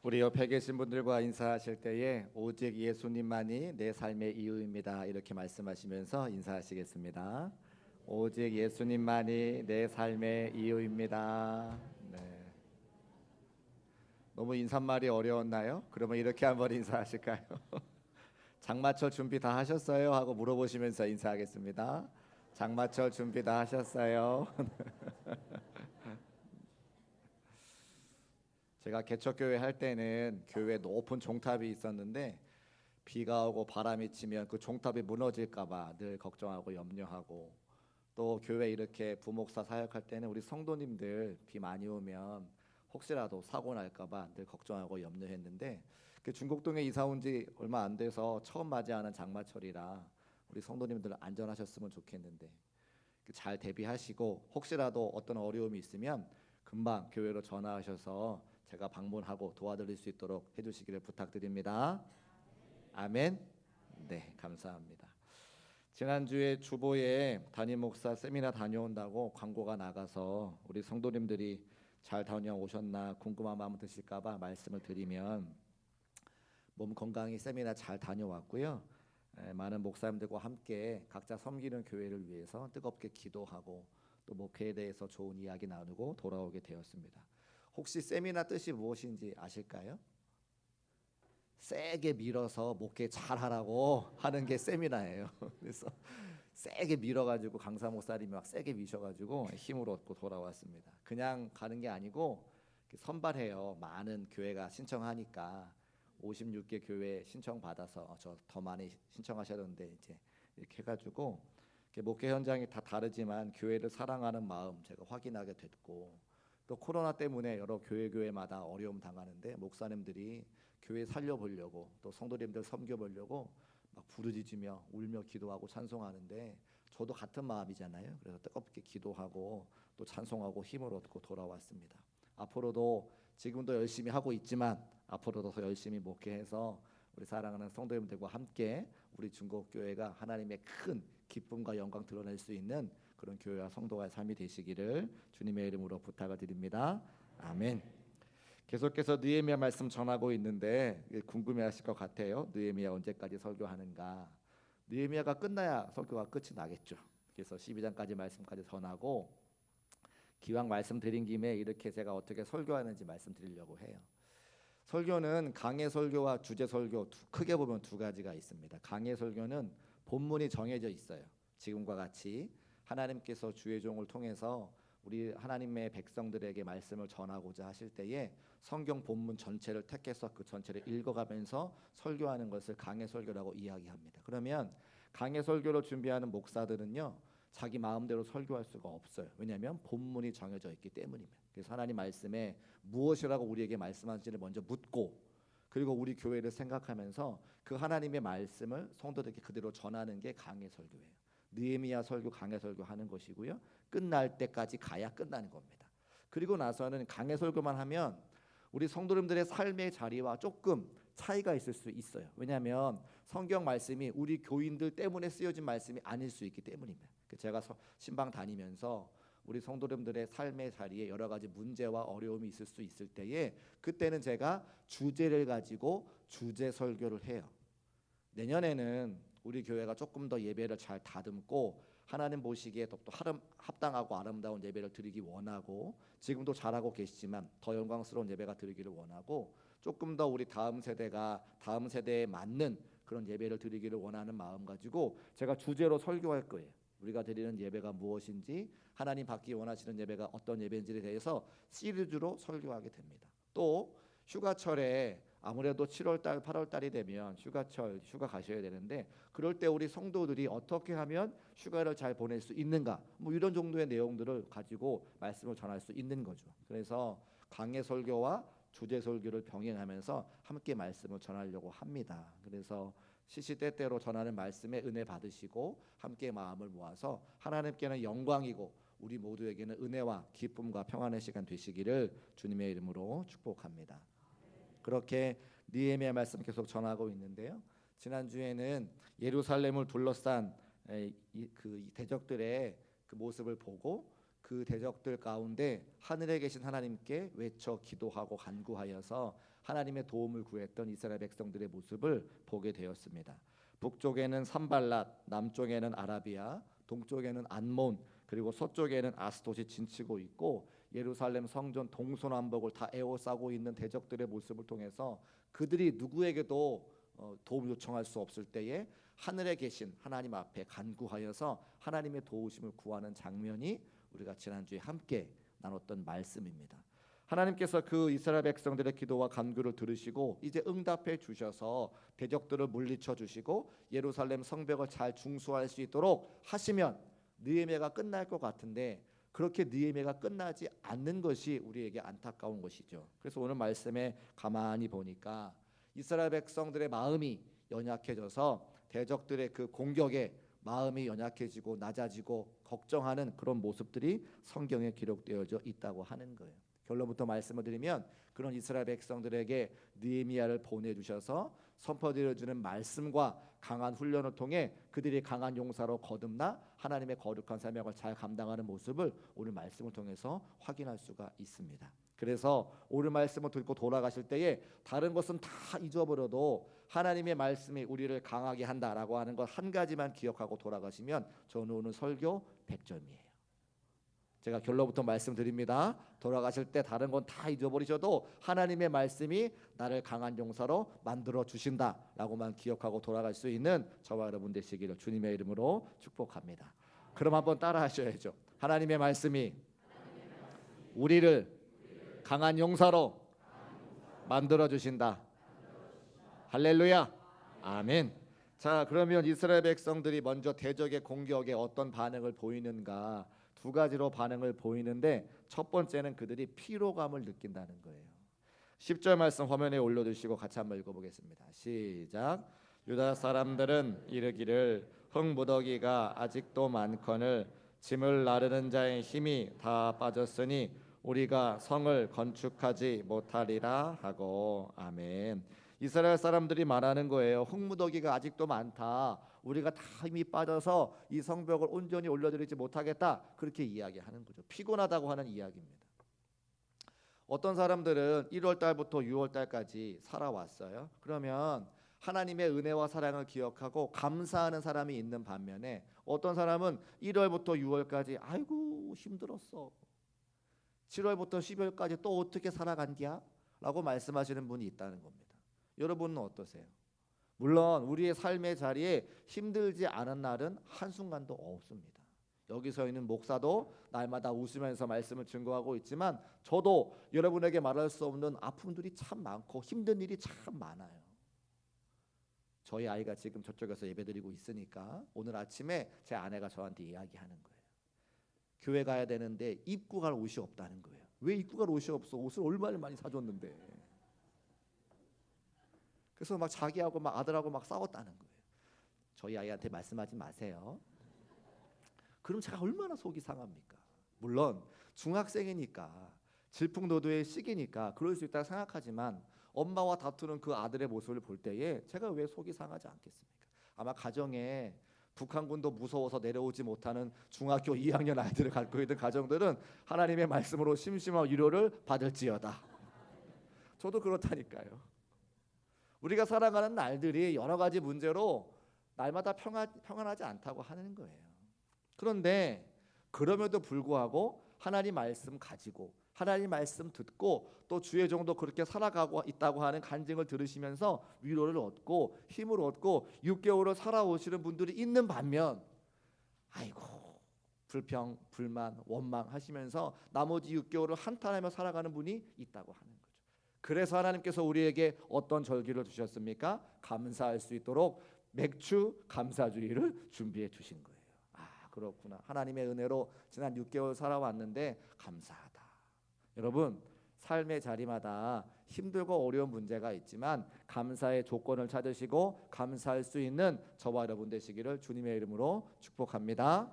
우리 옆에 계신 분들과 인사하실 때에 오직 예수님만이 내 삶의 이유입니다. 이렇게 말씀하시면서 인사하시겠습니다. 오직 예수님만이 내 삶의 이유입니다. 네. 너무 인사말이 어려웠나요? 그러면 이렇게 한번 인사하실까요? 장마철 준비 다 하셨어요? 하고 물어보시면서 인사하겠습니다. 장마철 준비 다 하셨어요? 제가 개척교회 할 때는 교회 높은 종탑이 있었는데 비가 오고 바람이 치면 그 종탑이 무너질까 봐 늘 걱정하고 염려하고, 또 교회 이렇게 부목사 사역할 때는 우리 성도님들 비 많이 오면 혹시라도 사고 날까 봐 늘 걱정하고 염려했는데, 그 중곡동에 이사 온 지 얼마 안 돼서 처음 맞이하는 장마철이라 우리 성도님들 안전하셨으면 좋겠는데 잘 대비하시고, 혹시라도 어떤 어려움이 있으면 금방 교회로 전화하셔서 제가 방문하고 도와드릴 수 있도록 해주시기를 부탁드립니다. 아멘. 네, 감사합니다. 지난주에 주보에 담임 목사 세미나 다녀온다고 광고가 나가서 우리 성도님들이 잘 다녀오셨나 궁금한 마음 드실까봐 말씀을 드리면, 몸 건강히 세미나 잘 다녀왔고요. 많은 목사님들과 함께 각자 섬기는 교회를 위해서 뜨겁게 기도하고 또 목회에 대해서 좋은 이야기 나누고 돌아오게 되었습니다. 혹시 세미나 뜻이 무엇인지 아실까요? 세게 밀어서 목회 잘하라고 하는 게 세미나예요. 그래서 세게 밀어가지고 강사 목사님이 막 세게 미셔가지고 힘을 얻고 돌아왔습니다. 그냥 가는 게 아니고 선발해요. 많은 교회가 신청하니까 56개 교회 신청 받아서 저 더 많이 신청하셨는데 이제 이렇게 해가지고 목회 현장이 다 다르지만 교회를 사랑하는 마음 제가 확인하게 됐고, 또 코로나 때문에 여러 교회마다 어려움 당하는데 목사님들이 교회 살려보려고 또 성도님들 섬겨보려고 막 부르짖으며 울며 기도하고 찬송하는데, 저도 같은 마음이잖아요. 그래서 뜨겁게 기도하고 또 찬송하고 힘을 얻고 돌아왔습니다. 앞으로도 지금도 열심히 하고 있지만 앞으로도 더 열심히 목회해서 우리 사랑하는 성도님들과 함께 우리 중곡교회가 하나님의 큰 기쁨과 영광 드러낼 수 있는 그런 교회와 성도의 삶이 되시기를 주님의 이름으로 부탁을 드립니다. 아멘. 계속해서 느헤미야 말씀 전하고 있는데 궁금해하실 것 같아요. 느헤미야 언제까지 설교하는가? 느헤미야가 끝나야 설교가 끝이 나겠죠. 그래서 12장까지 말씀까지 전하고, 기왕 말씀드린 김에 이렇게 제가 어떻게 설교하는지 말씀드리려고 해요. 설교는 강해 설교와 주제 설교 크게 보면 두 가지가 있습니다. 강해 설교는 본문이 정해져 있어요. 지금과 같이 하나님께서 주의 종을 통해서 우리 하나님의 백성들에게 말씀을 전하고자 하실 때에 성경 본문 전체를 택해서 그 전체를 읽어가면서 설교하는 것을 강해 설교라고 이야기합니다. 그러면 강해 설교를 준비하는 목사들은요, 자기 마음대로 설교할 수가 없어요. 왜냐하면 본문이 정해져 있기 때문입니다. 그래서 하나님 말씀에 무엇이라고 우리에게 말씀하시는지를 먼저 묻고, 그리고 우리 교회를 생각하면서 그 하나님의 말씀을 성도들에게 그대로 전하는 게 강해 설교예요. 느헤미야 설교, 강해 설교 하는 것이고요. 끝날 때까지 가야 끝나는 겁니다. 그리고 나서는 강해 설교만 하면 우리 성도님들의 삶의 자리와 조금 차이가 있을 수 있어요. 왜냐하면 성경 말씀이 우리 교인들 때문에 쓰여진 말씀이 아닐 수 있기 때문입니다. 제가 신방 다니면서 우리 성도님들의 삶의 자리에 여러 가지 문제와 어려움이 있을 수 있을 때에, 그때는 제가 주제를 가지고 주제 설교를 해요. 내년에는 우리 교회가 조금 더 예배를 잘 다듬고 하나님 보시기에 더 합당하고 아름다운 예배를 드리기 원하고, 지금도 잘하고 계시지만 더 영광스러운 예배가 드리기를 원하고, 조금 더 우리 다음 세대에 맞는 그런 예배를 드리기를 원하는 마음 가지고 제가 주제로 설교할 거예요. 우리가 드리는 예배가 무엇인지, 하나님 받기 원하시는 예배가 어떤 예배인지에 대해서 시리즈로 설교하게 됩니다. 또 휴가철에 아무래도 7월달, 8월달이 되면 휴가 가셔야 되는데, 그럴 때 우리 성도들이 어떻게 하면 휴가를 잘 보낼 수 있는가, 이런 정도의 내용들을 가지고 말씀을 전할 수 있는 거죠. 그래서 강해 설교와 주제 설교를 병행하면서 함께 말씀을 전하려고 합니다. 그래서 시시때때로 전하는 말씀에 은혜 받으시고 함께 마음을 모아서 하나님께는 영광이고 우리 모두에게는 은혜와 기쁨과 평안의 시간 되시기를 주님의 이름으로 축복합니다. 그렇게 느헤미야 말씀 계속 전하고 있는데요. 지난주에는 예루살렘을 둘러싼 그 대적들의 그 모습을 보고, 그 대적들 가운데 하늘에 계신 하나님께 외쳐 기도하고 간구하여서 하나님의 도움을 구했던 이스라엘 백성들의 모습을 보게 되었습니다. 북쪽에는 산발랏, 남쪽에는 아라비아, 동쪽에는 안몬, 그리고 서쪽에는 아스돗이 진치고 있고 예루살렘 성전 동서남북을 다 에워싸고 있는 대적들의 모습을 통해서 그들이 누구에게도 도움 요청할 수 없을 때에 하늘에 계신 하나님 앞에 간구하여서 하나님의 도우심을 구하는 장면이 우리가 지난주에 함께 나눴던 말씀입니다. 하나님께서 그 이스라엘 백성들의 기도와 간구를 들으시고 이제 응답해 주셔서 대적들을 물리쳐 주시고 예루살렘 성벽을 잘 중수할 수 있도록 하시면 느헤미야가 끝날 것 같은데 그렇게 느헤미야가 끝나지 않는 것이 우리에게 안타까운 것이죠. 그래서 오늘 말씀에 가만히 보니까 이스라엘 백성들의 마음이 연약해져서 대적들의 그 공격에 마음이 연약해지고 낮아지고 걱정하는 그런 모습들이 성경에 기록되어져 있다고 하는 거예요. 결론부터 말씀을 드리면 그런 이스라엘 백성들에게 느헤미야를 보내주셔서 선포되어주는 말씀과 강한 훈련을 통해 그들이 강한 용사로 거듭나 하나님의 거룩한 사명을 잘 감당하는 모습을 오늘 말씀을 통해서 확인할 수가 있습니다. 그래서 오늘 말씀을 듣고 돌아가실 때에 다른 것은 다 잊어버려도 하나님의 말씀이 우리를 강하게 한다라고 하는 것 한 가지만 기억하고 돌아가시면 저는 오늘 설교 100점이에요. 제가 결론부터 말씀드립니다. 돌아가실 때 다른 건 다 잊어버리셔도 하나님의 말씀이 나를 강한 용사로 만들어 주신다라고만 기억하고 돌아갈 수 있는 저와 여러분 되시기를 주님의 이름으로 축복합니다. 그럼 한번 따라 하셔야죠. 하나님의 말씀이 우리를 강한 용사로 만들어 주신다. 할렐루야. 아멘. 자, 그러면 이스라엘 백성들이 먼저 대적의 공격에 어떤 반응을 보이는가? 두 가지로 반응을 보이는데 첫 번째는 그들이 피로감을 느낀다는 거예요. 10절 말씀 화면에 올려두시고 같이 한번 읽어보겠습니다. 시작. 유다 사람들은 이르기를 흙무더기가 아직도 많거늘 짐을 나르는 자의 힘이 다 빠졌으니 우리가 성을 건축하지 못하리라 하고. 아멘. 이스라엘 사람들이 말하는 거예요. 흙무더기가 아직도 많다. 우리가 다 힘이 빠져서 이 성벽을 온전히 올려드리지 못하겠다. 그렇게 이야기하는 거죠. 피곤하다고 하는 이야기입니다. 어떤 사람들은 1월 달부터 6월 달까지 살아왔어요. 그러면 하나님의 은혜와 사랑을 기억하고 감사하는 사람이 있는 반면에 어떤 사람은 1월부터 6월까지 아이고 힘들었어. 7월부터 12월까지 또 어떻게 살아간디야? 라고 말씀하시는 분이 있다는 겁니다. 여러분은 어떠세요? 물론 우리의 삶의 자리에 힘들지 않은 날은 한순간도 없습니다. 여기 서 있는 목사도 날마다 웃으면서 말씀을 증거하고 있지만 저도 여러분에게 말할 수 없는 아픔들이 참 많고 힘든 일이 참 많아요. 저희 아이가 지금 저쪽에서 예배드리고 있으니까 오늘 아침에 제 아내가 저한테 이야기하는 거예요. 교회 가야 되는데 입고 갈 옷이 없다는 거예요. 왜 입고 갈 옷이 없어? 옷을 얼마나 많이 사줬는데. 그래서 막 자기하고 막 아들하고 막 싸웠다는 거예요. 저희 아이한테 말씀하지 마세요. 그럼 제가 얼마나 속이 상합니까? 물론 중학생이니까 질풍노도의 시기니까 그럴 수 있다고 생각하지만 엄마와 다투는 그 아들의 모습을 볼 때에 제가 왜 속이 상하지 않겠습니까? 아마 가정에 북한군도 무서워서 내려오지 못하는 중학교 2학년 아이들을 갖고 있는 가정들은 하나님의 말씀으로 심심한 위로를 받을지어다. 저도 그렇다니까요. 우리가 살아가는 날들이 여러 가지 문제로 날마다 평안하지 않다고 하는 거예요. 그런데 그럼에도 불구하고 하나님 말씀 가지고 하나님 말씀 듣고 또 주의 종도 그렇게 살아가고 있다고 하는 간증을 들으시면서 위로를 얻고 힘을 얻고 6개월을 살아오시는 분들이 있는 반면 아이고 불평, 불만, 원망하시면서 나머지 6개월을 한탄하며 살아가는 분이 있다고 하는 거예요. 그래서 하나님께서 우리에게 어떤 절기를 주셨습니까? 감사할 수 있도록 맥주 감사주의를 준비해 주신 거예요. 아, 그렇구나. 하나님의 은혜로 지난 6개월 살아왔는데 감사하다. 여러분, 삶의 자리마다 힘들고 어려운 문제가 있지만 감사의 조건을 찾으시고 감사할 수 있는 저와 여러분 되시기를 주님의 이름으로 축복합니다.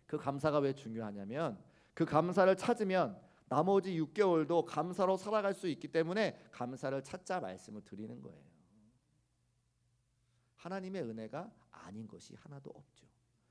그 감사가 왜 중요하냐면 그 감사를 찾으면 나머지 6개월도 감사로 살아갈 수 있기 때문에 감사를 찾자 말씀을 드리는 거예요. 하나님의 은혜가 아닌 것이 하나도 없죠.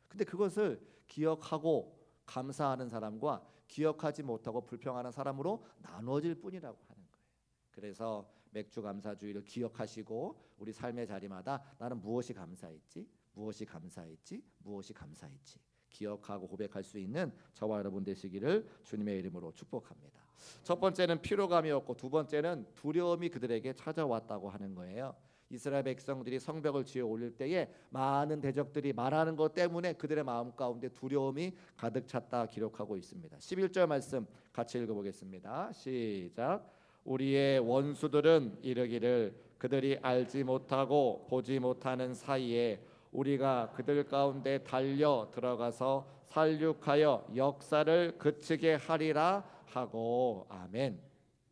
근데 그것을 기억하고 감사하는 사람과 기억하지 못하고 불평하는 사람으로 나눠질 뿐이라고 하는 거예요. 그래서 맥주 감사주의를 기억하시고 우리 삶의 자리마다 나는 무엇이 감사했지? 무엇이 감사했지? 무엇이 감사했지? 기억하고 고백할 수 있는 저와 여러분 되시기를 주님의 이름으로 축복합니다. 첫 번째는 피로감이었고 두 번째는 두려움이 그들에게 찾아왔다고 하는 거예요. 이스라엘 백성들이 성벽을 지어 올릴 때에 많은 대적들이 말하는 것 때문에 그들의 마음 가운데 두려움이 가득 찼다 기록하고 있습니다. 11절 말씀 같이 읽어보겠습니다. 시작. 우리의 원수들은 이르기를 그들이 알지 못하고 보지 못하는 사이에 우리가 그들 가운데 달려 들어가서 살육하여 역사를 그치게 하리라 하고. 아멘.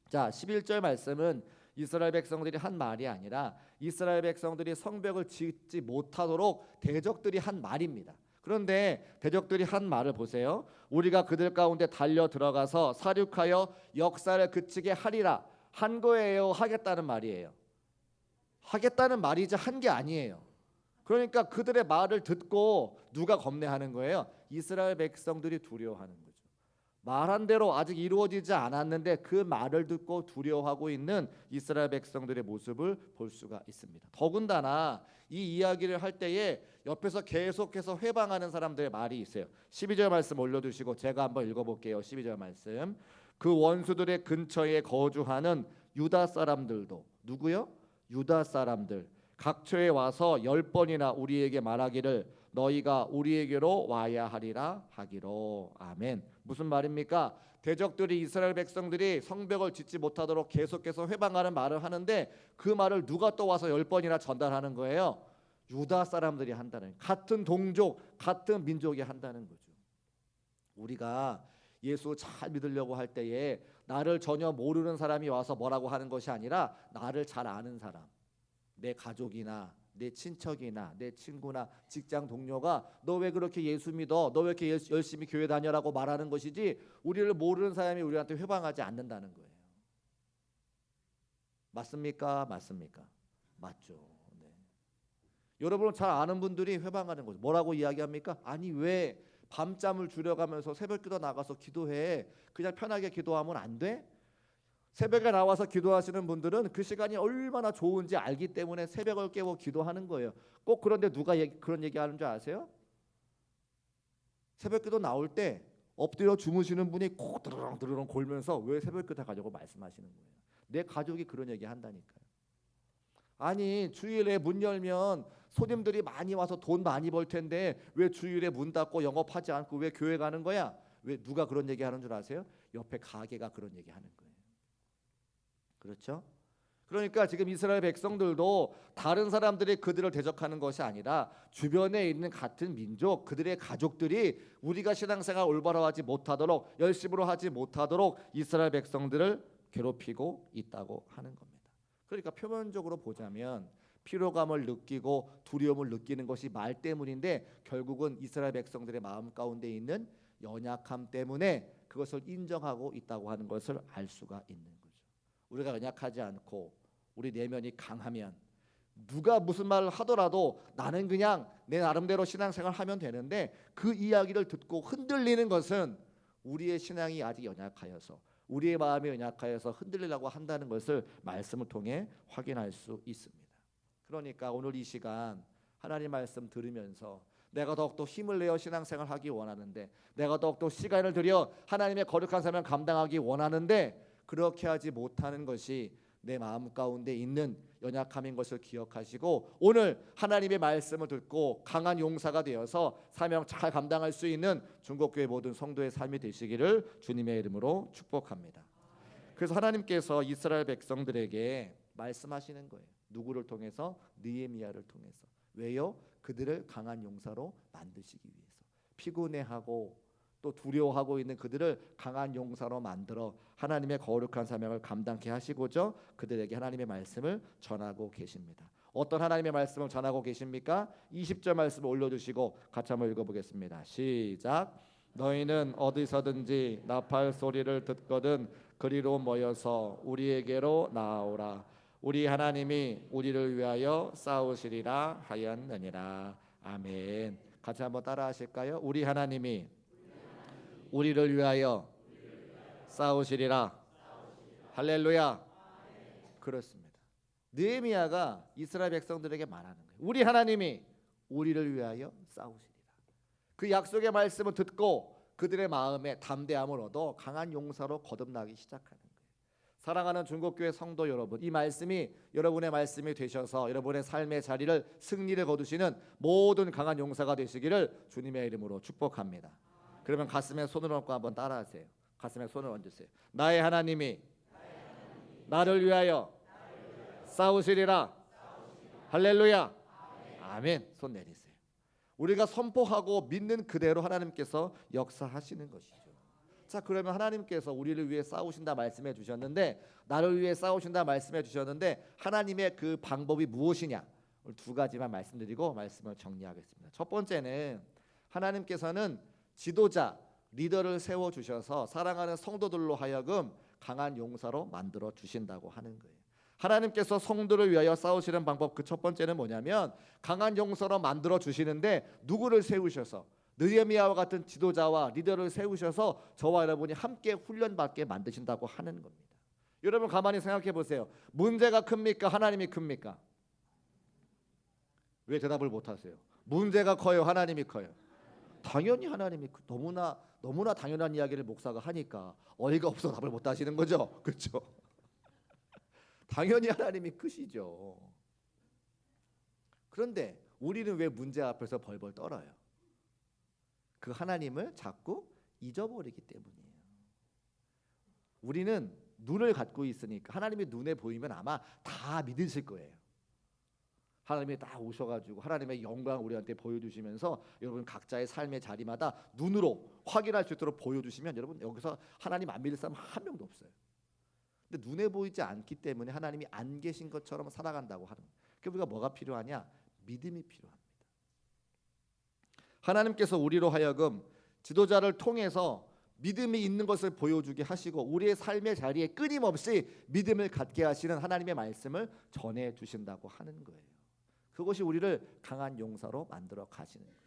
자, 11절 말씀은 이스라엘 백성들이 한 말이 아니라 이스라엘 백성들이 성벽을 짓지 못하도록 대적들이 한 말입니다. 그런데 대적들이 한 말을 보세요. 우리가 그들 가운데 달려 들어가서 살육하여 역사를 그치게 하리라. 한 거예요, 하겠다는 말이에요? 하겠다는 말이지 한 게 아니에요. 그러니까 그들의 말을 듣고 누가 겁내하는 거예요? 이스라엘 백성들이 두려워하는 거죠. 말한 대로 아직 이루어지지 않았는데 그 말을 듣고 두려워하고 있는 이스라엘 백성들의 모습을 볼 수가 있습니다. 더군다나 이 이야기를 할 때에 옆에서 계속해서 회방하는 사람들의 말이 있어요. 12절 말씀 올려두시고 제가 한번 읽어볼게요. 12절 말씀. 그 원수들의 근처에 거주하는 유다 사람들도, 누구요? 유다 사람들 각처에 와서 10번이나 우리에게 말하기를 너희가 우리에게로 와야 하리라 하기로. 아멘. 무슨 말입니까? 대적들이 이스라엘 백성들이 성벽을 짓지 못하도록 계속해서 회방하는 말을 하는데 그 말을 누가 또 와서 10번이나 전달하는 거예요? 유다 사람들이 한다는, 같은 동족, 같은 민족이 한다는 거죠. 우리가 예수 잘 믿으려고 할 때에 나를 전혀 모르는 사람이 와서 뭐라고 하는 것이 아니라 나를 잘 아는 사람, 내 가족이나 내 친척이나 내 친구나 직장 동료가 너 왜 그렇게 예수 믿어? 너 왜 이렇게 열심히 교회 다녀라고 말하는 것이지, 우리를 모르는 사람이 우리한테 회방하지 않는다는 거예요. 맞습니까? 맞습니까? 맞죠. 네. 여러분 잘 아는 분들이 회방하는 거죠. 뭐라고 이야기합니까? 아니 왜 밤잠을 줄여가면서 새벽기도 나가서 기도해? 그냥 편하게 기도하면 안 돼? 새벽에 나와서 기도하시는 분들은 그 시간이 얼마나 좋은지 알기 때문에 새벽을 깨고 기도하는 거예요. 꼭 그런데 누가 그런 얘기하는 줄 아세요? 새벽기도 나올 때 엎드려 주무시는 분이 꼭 드르렁 골면서 왜 새벽기도 가려고 말씀하시는 거예요. 내 가족이 그런 얘기 한다니까요. 아니 주일에 문 열면 손님들이 많이 와서 돈 많이 벌 텐데 왜 주일에 문 닫고 영업하지 않고 왜 교회 가는 거야? 왜 누가 그런 얘기 하는 줄 아세요? 옆에 가게가 그런 얘기 하는 거예요. 그렇죠? 그러니까 지금 이스라엘 백성들도 다른 사람들이 그들을 대적하는 것이 아니라 주변에 있는 같은 민족, 그들의 가족들이 우리가 신앙생활 올바로 하지 못하도록, 열심으로 하지 못하도록 이스라엘 백성들을 괴롭히고 있다고 하는 겁니다. 그러니까 표면적으로 보자면 피로감을 느끼고 두려움을 느끼는 것이 말 때문인데 결국은 이스라엘 백성들의 마음 가운데 있는 연약함 때문에 그것을 인정하고 있다고 하는 것을 알 수가 있는 거예요. 우리가 연약하지 않고 우리 내면이 강하면 누가 무슨 말을 하더라도 나는 그냥 내 나름대로 신앙생활 하면 되는데 그 이야기를 듣고 흔들리는 것은 우리의 신앙이 아직 연약하여서, 우리의 마음이 연약하여서 흔들리려고 한다는 것을 말씀을 통해 확인할 수 있습니다. 그러니까 오늘 이 시간 하나님 말씀 들으면서 내가 더욱더 힘을 내어 신앙생활 하기 원하는데, 내가 더욱더 시간을 들여 하나님의 거룩한 사명 감당하기 원하는데 그렇게 하지 못하는 것이 내 마음 가운데 있는 연약함인 것을 기억하시고 오늘 하나님의 말씀을 듣고 강한 용사가 되어서 사명 잘 감당할 수 있는 중국교회 모든 성도의 삶이 되시기를 주님의 이름으로 축복합니다. 그래서 하나님께서 이스라엘 백성들에게 말씀하시는 거예요. 누구를 통해서? 느헤미야를 통해서. 왜요? 그들을 강한 용사로 만드시기 위해서. 피곤해하고 또 두려워하고 있는 그들을 강한 용사로 만들어 하나님의 거룩한 사명을 감당케 하시고자 그들에게 하나님의 말씀을 전하고 계십니다. 어떤 하나님의 말씀을 전하고 계십니까? 20절 말씀을 올려주시고 같이 한번 읽어보겠습니다. 시작. 너희는 어디서든지 나팔 소리를 듣거든 그리로 모여서 우리에게로 나아오라. 우리 하나님이 우리를 위하여 싸우시리라 하였느니라. 아멘. 같이 한번 따라 하실까요? 우리 하나님이 우리를 위하여 싸우시리라. 할렐루야. 그렇습니다. 느헤미야가 이스라엘 백성들에게 말하는 거예요. 우리 하나님이 우리를 위하여 싸우시리라. 그 약속의 말씀을 듣고 그들의 마음에 담대함을 얻어 강한 용사로 거듭나기 시작하는 거예요. 사랑하는 중국교회 성도 여러분, 이 말씀이 여러분의 말씀이 되셔서 여러분의 삶의 자리를 승리를 거두시는 모든 강한 용사가 되시기를 주님의 이름으로 축복합니다. 그러면 가슴에 손을 얹고 한번 따라하세요. 가슴에 손을 얹으세요. 나의 하나님이 나를 위하여 싸우시리라. 할렐루야. 아멘. 손 내리세요. 우리가 선포하고 믿는 그대로 하나님께서 역사하시는 것이죠. 자, 그러면 하나님께서 우리를 위해 싸우신다 말씀해 주셨는데, 나를 위해 싸우신다 말씀해 주셨는데, 하나님의 그 방법이 무엇이냐? 오늘 두 가지만 말씀드리고 말씀을 정리하겠습니다. 첫 번째는 하나님께서는 지도자, 리더를 세워 주셔서 사랑하는 성도들로 하여금 강한 용사로 만들어 주신다고 하는 거예요. 하나님께서 성도를 위하여 싸우시는 방법, 그 첫 번째는 뭐냐면 강한 용사로 만들어 주시는데 누구를 세우셔서, 느헤미야와 같은 지도자와 리더를 세우셔서 저와 여러분이 함께 훈련받게 만드신다고 하는 겁니다. 여러분 가만히 생각해 보세요. 문제가 큽니까? 하나님이 큽니까? 왜 대답을 못 하세요? 문제가 커요? 하나님이 커요? 당연히 하나님이 너무나 당연한 이야기를 목사가 하니까 어이가 없어 답을 못 하시는 거죠. 그렇죠? 당연히 하나님이 크시죠. 그런데 우리는 왜 문제 앞에서 벌벌 떨어요? 그 하나님을 자꾸 잊어버리기 때문이에요. 우리는 눈을 갖고 있으니까 하나님이 눈에 보이면 아마 다 믿으실 거예요. 하나님이 딱 오셔가지고 하나님의 영광 우리한테 보여주시면서 여러분 각자의 삶의 자리마다 눈으로 확인할 수 있도록 보여주시면 여러분 여기서 하나님 안 믿을 사람 한 명도 없어요. 근데 눈에 보이지 않기 때문에 하나님이 안 계신 것처럼 살아간다고 하는 거예요. 그러니까 우리가 뭐가 필요하냐? 믿음이 필요합니다. 하나님께서 우리로 하여금 지도자를 통해서 믿음이 있는 것을 보여주게 하시고 우리의 삶의 자리에 끊임없이 믿음을 갖게 하시는 하나님의 말씀을 전해 주신다고 하는 거예요. 그것이 우리를 강한 용사로 만들어 가시는 거죠.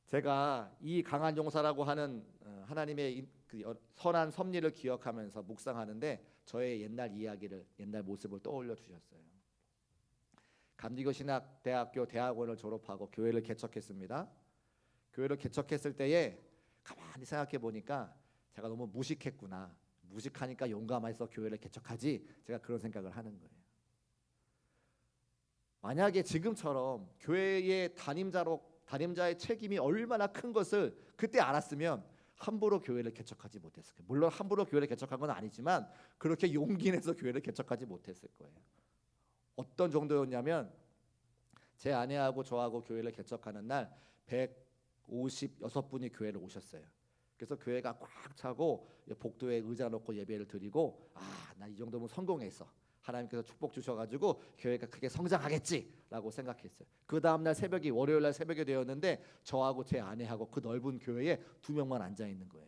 제가 이 강한 용사라고 하는 하나님의 그 선한 섭리를 기억하면서 묵상하는데 저의 옛날 이야기를, 옛날 모습을 떠올려 주셨어요. 감리교 신학대학교 대학원을 졸업하고 교회를 개척했습니다. 교회를 개척했을 때에 가만히 생각해 보니까 제가 너무 무식했구나. 무식하니까 용감해서 교회를 개척하지. 제가 그런 생각을 하는 거예요. 만약에 지금처럼 교회의 담임자의 책임이 얼마나 큰 것을 그때 알았으면 함부로 교회를 개척하지 못했을 거예요. 물론 함부로 교회를 개척한 건 아니지만 그렇게 용기 내서 교회를 개척하지 못했을 거예요. 어떤 정도였냐면 제 아내하고 저하고 교회를 개척하는 날 156분이 교회를 오셨어요. 그래서 교회가 꽉 차고 복도에 의자 놓고 예배를 드리고 나 이 정도면 성공했어. 하나님께서 축복 주셔가지고 교회가 크게 성장하겠지라고 생각했어요. 그 다음날 새벽이 월요일날 새벽이 되었는데 저하고 제 아내하고 그 넓은 교회에 2명만 앉아 있는 거예요.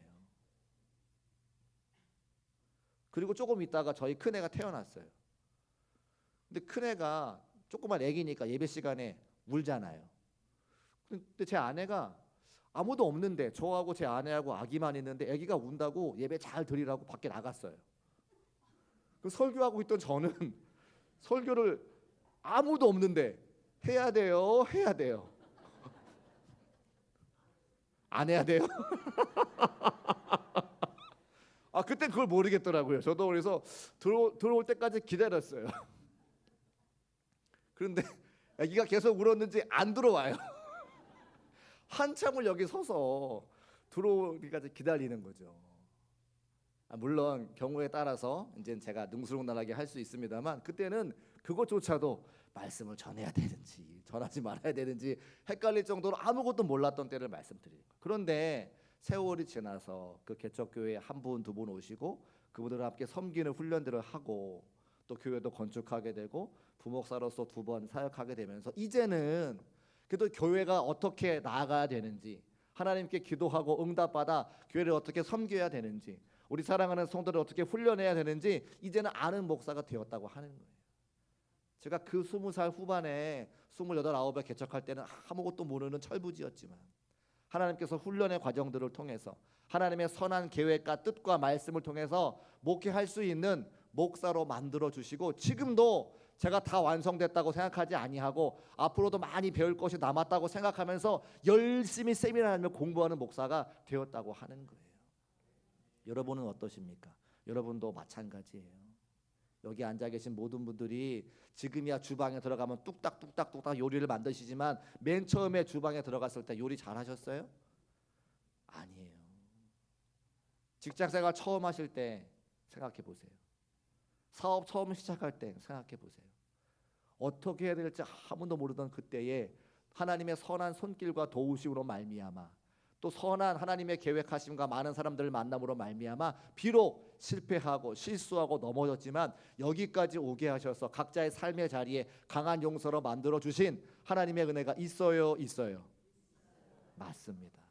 그리고 조금 있다가 저희 큰애가 태어났어요. 근데 큰애가 조그만 애기니까 예배 시간에 울잖아요. 근데 제 아내가 아무도 없는데 저하고 제 아내하고 아기만 있는데 애기가 운다고 예배 잘 드리라고 밖에 나갔어요. 그 설교하고 있던 저는 설교를 아무도 없는데 해야 돼요. 안 해야 돼요? 그때 그걸 모르겠더라고요. 저도 그래서 들어올 때까지 기다렸어요. 그런데 아기가 계속 울었는지 안 들어와요. 한참을 여기 서서 들어오기까지 기다리는 거죠. 물론 경우에 따라서 이제 제가 능수능란하게 할 수 있습니다만 그때는 그것조차도 말씀을 전해야 되는지 전하지 말아야 되는지 헷갈릴 정도로 아무것도 몰랐던 때를 말씀드리는 거예요. 그런데 세월이 지나서 그 개척교회에 한 분, 두 분 오시고 그분들과 함께 섬기는 훈련들을 하고 또 교회도 건축하게 되고 부목사로서 2번 사역하게 되면서 이제는 그래도 교회가 어떻게 나아가야 되는지 하나님께 기도하고 응답받아 교회를 어떻게 섬겨야 되는지 우리 사랑하는 성도를 어떻게 훈련해야 되는지 이제는 아는 목사가 되었다고 하는 거예요. 제가 그 20살 후반에 28, 9에 개척할 때는 아무것도 모르는 철부지였지만 하나님께서 훈련의 과정들을 통해서 하나님의 선한 계획과 뜻과 말씀을 통해서 목회할 수 있는 목사로 만들어 주시고, 지금도 제가 다 완성됐다고 생각하지 아니하고 앞으로도 많이 배울 것이 남았다고 생각하면서 열심히 세미나를 공부하는 목사가 되었다고 하는 거예요. 여러분은 어떠십니까? 여러분도 마찬가지예요. 여기 앉아 계신 모든 분들이 지금이야 주방에 들어가면 뚝딱뚝딱 요리를 만드시지만 맨 처음에 주방에 들어갔을 때 요리 잘하셨어요? 아니에요. 직장생활 처음 하실 때 생각해 보세요. 사업 처음 시작할 때 생각해 보세요. 어떻게 해야 될지 아무도 모르던 그때에 하나님의 선한 손길과 도우심으로 말미암아, 또 선한 하나님의 계획하심과 많은 사람들을 만남으로 말미암아 비록 실패하고 실수하고 넘어졌지만 여기까지 오게 하셔서 각자의 삶의 자리에 강한 용서로 만들어 주신 하나님의 은혜가 있어요, 있어요? 맞습니다.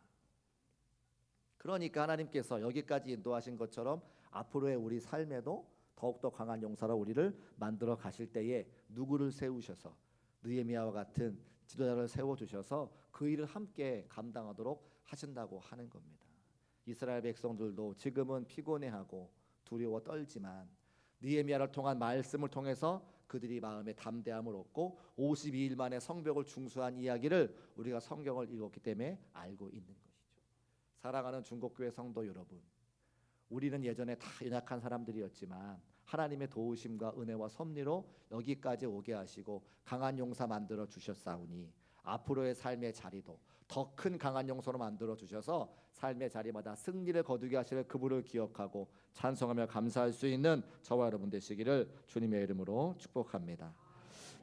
그러니까 하나님께서 여기까지 인도하신 것처럼 앞으로의 우리 삶에도 더욱더 강한 용사로 우리를 만들어 가실 때에 누구를 세우셔서 느헤미야와 같은 지도자를 세워주셔서 그 일을 함께 감당하도록 하신다고 하는 겁니다. 이스라엘 백성들도 지금은 피곤해하고 두려워 떨지만 느헤미야를 통한 말씀을 통해서 그들이 마음에 담대함을 얻고 52일 만에 성벽을 중수한 이야기를 우리가 성경을 읽었기 때문에 알고 있는 것이죠. 사랑하는 중국교회 성도 여러분, 우리는 예전에 다 연약한 사람들이었지만 하나님의 도우심과 은혜와 섭리로 여기까지 오게 하시고 강한 용사 만들어 주셨사오니 앞으로의 삶의 자리도 더 큰 강한 용사로 만들어 주셔서 삶의 자리마다 승리를 거두게 하실 그분을 기억하고 찬송하며 감사할 수 있는 저와 여러분 되시기를 주님의 이름으로 축복합니다.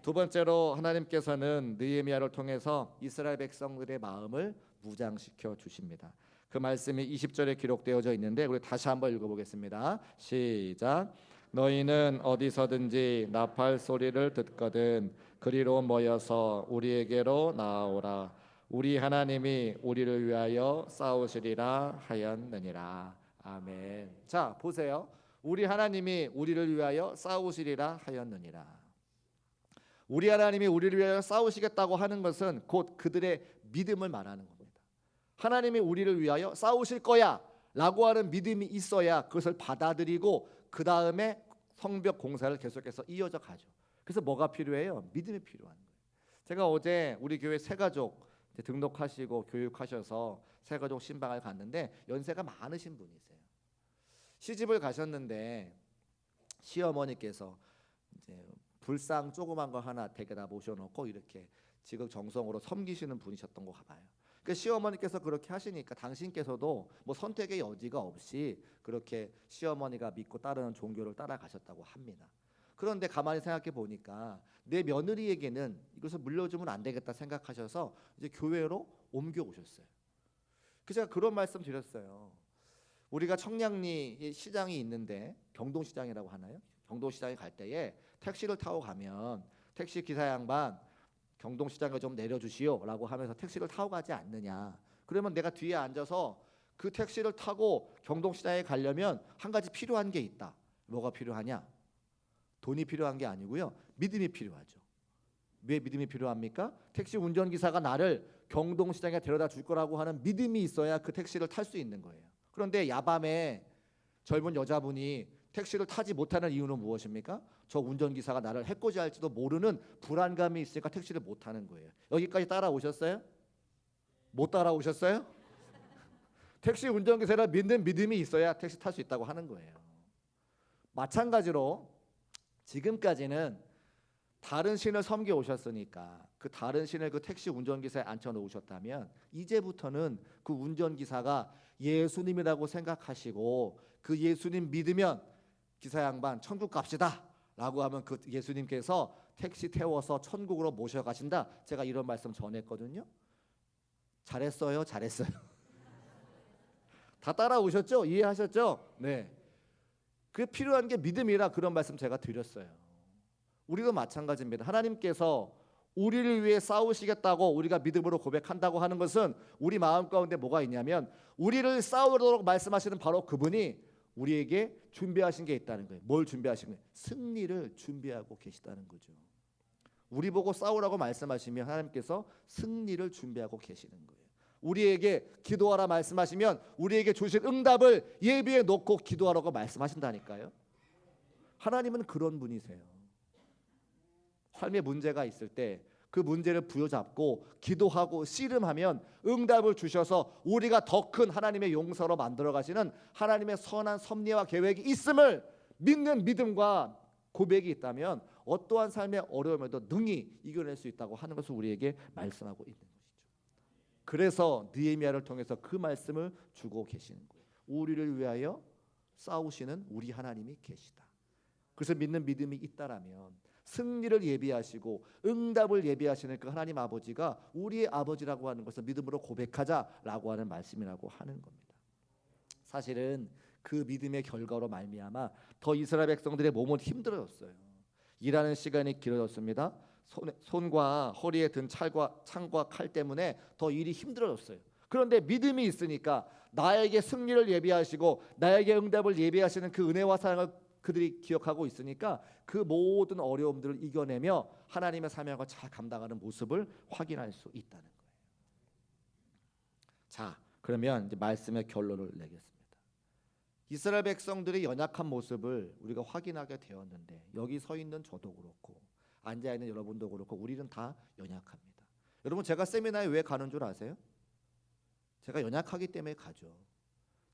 두 번째로 하나님께서는 느헤미야를 통해서 이스라엘 백성들의 마음을 무장시켜 주십니다. 그 말씀이 20절에 기록되어져 있는데 우리 다시 한번 읽어보겠습니다. 시작. 너희는 어디서든지 나팔 소리를 듣거든 그리로 모여서 우리에게로 나아오라. 우리 하나님이 우리를 위하여 싸우시리라 하였느니라. 아멘. 자, 보세요. 우리 하나님이 우리를 위하여 싸우시리라 하였느니라. 우리 하나님이 우리를 위하여 싸우시겠다고 하는 것은 곧 그들의 믿음을 말하는 겁니다. 하나님이 우리를 위하여 싸우실 거야 라고 하는 믿음이 있어야 그것을 받아들이고 그 다음에 성벽 공사를 계속해서 이어져 가죠. 그래서 뭐가 필요해요? 믿음이 필요한 거예요. 제가 어제 우리 교회 새가족 등록하시고 교육하셔서 새가족 신방을 갔는데 연세가 많으신 분이세요. 시집을 가셨는데 시어머니께서 이제 불상 조그만 거 하나 댁에다 모셔놓고 이렇게 지극정성으로 섬기시는 분이셨던 것 같아요. 그 시어머니께서 그렇게 하시니까 당신께서도 뭐 선택의 여지가 없이 그렇게 시어머니가 믿고 따르는 종교를 따라가셨다고 합니다. 그런데 가만히 생각해 보니까 내 며느리에게는 이것을 물려주면 안 되겠다 생각하셔서 이제 교회로 옮겨 오셨어요. 그래서 제가 그런 말씀 드렸어요. 우리가 청량리 시장이 있는데 경동시장이라고 하나요? 경동시장에 갈 때에 택시를 타고 가면 택시 기사 양반 경동시장에 좀 내려주시오라고 하면서 택시를 타고 가지 않느냐. 그러면 내가 뒤에 앉아서 그 택시를 타고 경동시장에 가려면 한 가지 필요한 게 있다. 뭐가 필요하냐? 돈이 필요한 게 아니고요. 믿음이 필요하죠. 왜 믿음이 필요합니까? 택시 운전기사가 나를 경동시장에 데려다 줄 거라고 하는 믿음이 있어야 그 택시를 탈 수 있는 거예요. 그런데 야밤에 젊은 여자분이 택시를 타지 못하는 이유는 무엇입니까? 저 운전기사가 나를 해코지할지도 모르는 불안감이 있으니까 택시를 못 타는 거예요. 여기까지 따라오셨어요? 못 따라오셨어요? 택시 운전기사를 믿는 믿음이 있어야 택시 탈 수 있다고 하는 거예요. 마찬가지로 지금까지는 다른 신을 섬겨 오셨으니까 그 다른 신을 그 택시 운전기사에 앉혀 놓으셨다면 이제부터는 그 운전기사가 예수님이라고 생각하시고 그 예수님 믿으면 기사 양반 천국 갑시다 라고 하면 그 예수님께서 택시 태워서 천국으로 모셔가신다. 제가 이런 말씀 전했거든요. 잘했어요? 잘했어요. 다 따라오셨죠? 이해하셨죠? 네. 그 필요한 게 믿음이라 그런 말씀 제가 드렸어요. 우리도 마찬가지입니다. 하나님께서 우리를 위해 싸우시겠다고 우리가 믿음으로 고백한다고 하는 것은 우리 마음 가운데 뭐가 있냐면 우리를 싸우도록 말씀하시는 바로 그분이 우리에게 준비하신 게 있다는 거예요. 뭘 준비하신 거예요? 승리를 준비하고 계시다는 거죠. 우리 보고 싸우라고 말씀하시면 하나님께서 승리를 준비하고 계시는 거예요. 우리에게 기도하라 말씀하시면 우리에게 주실 응답을 예비해 놓고 기도하라고 말씀하신다니까요. 하나님은 그런 분이세요. 삶에 문제가 있을 때 그 문제를 부여잡고 기도하고 씨름하면 응답을 주셔서 우리가 더 큰 하나님의 용서로 만들어 가시는 하나님의 선한 섭리와 계획이 있음을 믿는 믿음과 고백이 있다면 어떠한 삶의 어려움에도 능히 이겨낼 수 있다고 하는 것을 우리에게 말씀하고 있는 것이죠. 그래서 느헤미야를 통해서 그 말씀을 주고 계시는 거예요. 우리를 위하여 싸우시는 우리 하나님이 계시다. 그래서 믿는 믿음이 있다라면 승리를 예비하시고 응답을 예비하시는 그 하나님 아버지가 우리의 아버지라고 하는 것을 믿음으로 고백하자라고 하는 말씀이라고 하는 겁니다. 사실은 그 믿음의 결과로 말미암아 더 이스라엘 백성들의 몸은 힘들어졌어요. 일하는 시간이 길어졌습니다. 손과 허리에 든 창과 칼 때문에 더 일이 힘들어졌어요. 그런데 믿음이 있으니까 나에게 승리를 예비하시고 나에게 응답을 예비하시는 그 은혜와 사랑을 그들이 기억하고 있으니까 그 모든 어려움들을 이겨내며 하나님의 사명을 잘 감당하는 모습을 확인할 수 있다는 거예요. 자, 그러면 이제 말씀의 결론을 내겠습니다. 이스라엘 백성들의 연약한 모습을 우리가 확인하게 되었는데 여기 서 있는 저도 그렇고 앉아 있는 여러분도 그렇고 우리는 다 연약합니다. 여러분, 제가 세미나에 왜 가는 줄 아세요? 제가 연약하기 때문에 가죠.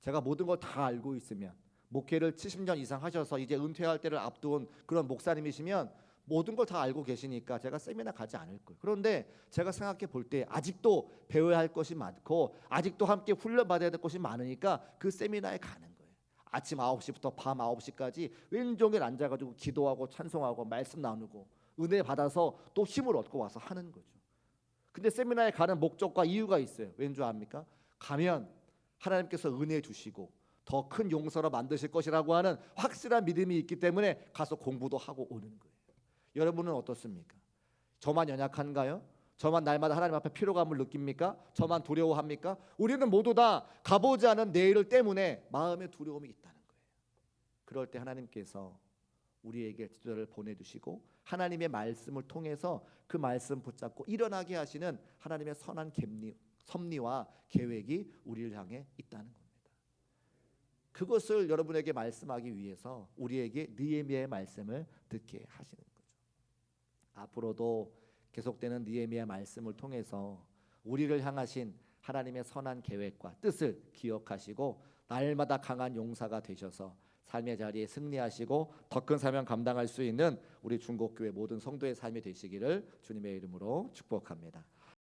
제가 모든 걸 다 알고 있으면, 목회를 70년 이상 하셔서 이제 은퇴할 때를 앞둔 그런 목사님이시면 모든 걸 다 알고 계시니까 제가 세미나 가지 않을 거예요. 그런데 제가 생각해 볼 때 아직도 배워야 할 것이 많고 아직도 함께 훈련받아야 될 것이 많으니까 그 세미나에 가는 거예요. 아침 9시부터 밤 9시까지 왼종일 앉아가지고 기도하고 찬송하고 말씀 나누고 은혜 받아서 또 힘을 얻고 와서 하는 거죠. 근데 세미나에 가는 목적과 이유가 있어요. 왠 줄 압니까? 가면 하나님께서 은혜 주시고 더 큰 용서로 만드실 것이라고 하는 확실한 믿음이 있기 때문에 가서 공부도 하고 오는 거예요. 여러분은 어떻습니까? 저만 연약한가요? 저만 날마다 하나님 앞에 피로감을 느낍니까? 저만 두려워합니까? 우리는 모두 다 가보지 않은 내일 때문에 마음의 두려움이 있다는 거예요. 그럴 때 하나님께서 우리에게 지도자를 보내주시고 하나님의 말씀을 통해서 그 말씀 붙잡고 일어나게 하시는 하나님의 선한 섭리와 계획이 우리를 향해 있다는 겁니다. 그것을 여러분에게 말씀하기 위해서 우리에게 느헤미야의 말씀을 듣게 하시는 거죠. 앞으로도 계속되는 느헤미야 말씀을 통해서 우리를 향하신 하나님의 선한 계획과 뜻을 기억하시고 날마다 강한 용사가 되셔서 삶의 자리에 승리하시고 더 큰 사명 감당할 수 있는 우리 중곡교회 모든 성도의 삶이 되시기를 주님의 이름으로 축복합니다.